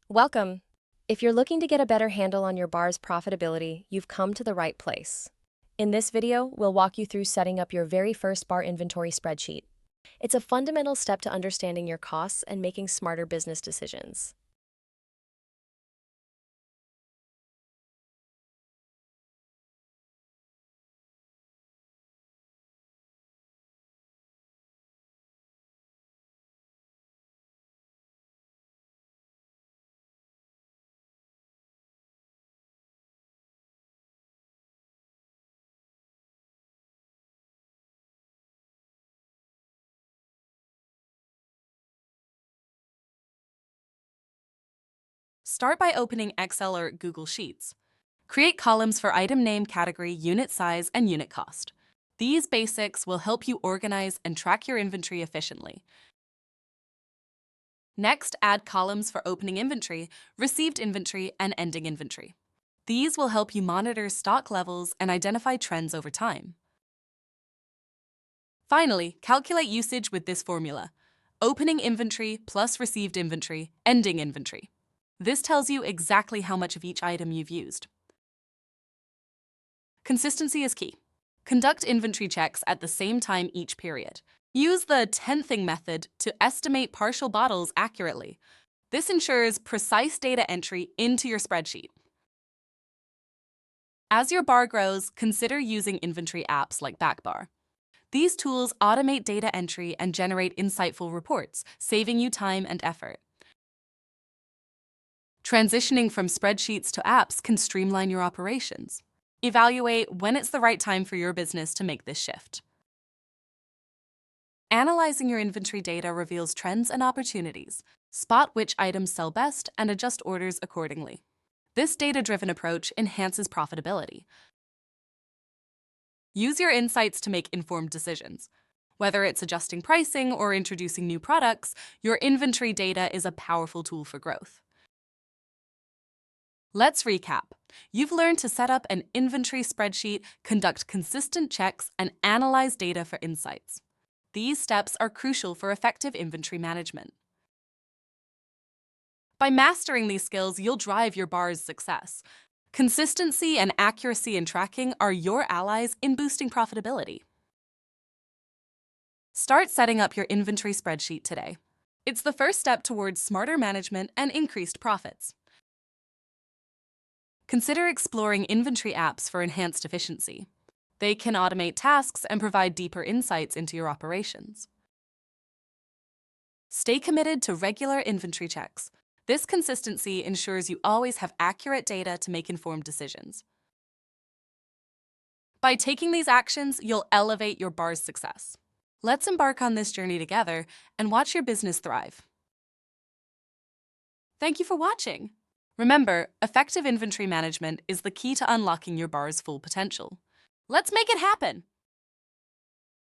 Welcome. If you're looking to get a better handle on your bar's profitability, you've come to the right place. In this video, we'll walk you through setting up your very first bar inventory spreadsheet. It's a fundamental step to understanding your costs and making smarter business decisions. Start by opening Excel or Google Sheets. Create columns for item name, category, unit size, and unit cost. These basics will help you organize and track your inventory efficiently. Next, add columns for opening inventory, received inventory, and ending inventory. These will help you monitor stock levels and identify trends over time. Finally, calculate usage with this formula: opening inventory plus received inventory, ending inventory. This tells you exactly how much of each item you've used. Consistency is key. Conduct inventory checks at the same time each period. Use the tenthing method to estimate partial bottles accurately. This ensures precise data entry into your spreadsheet. As your bar grows, consider using inventory apps like Backbar. These tools automate data entry and generate insightful reports, saving you time and effort. Transitioning from spreadsheets to apps can streamline your operations. Evaluate when it's the right time for your business to make this shift. Analyzing your inventory data reveals trends and opportunities. Spot which items sell best and adjust orders accordingly. This data-driven approach enhances profitability. Use your insights to make informed decisions. Whether it's adjusting pricing or introducing new products, your inventory data is a powerful tool for growth. Let's recap. You've learned to set up an inventory spreadsheet, conduct consistent checks, and analyze data for insights. These steps are crucial for effective inventory management. By mastering these skills, you'll drive your bar's success. Consistency and accuracy in tracking are your allies in boosting profitability. Start setting up your inventory spreadsheet today. It's the first step towards smarter management and increased profits. Consider exploring inventory apps for enhanced efficiency. They can automate tasks and provide deeper insights into your operations. Stay committed to regular inventory checks. This consistency ensures you always have accurate data to make informed decisions. By taking these actions, you'll elevate your bar's success. Let's embark on this journey together and watch your business thrive. Thank you for watching. Remember, effective inventory management is the key to unlocking your bar's full potential. Let's make it happen!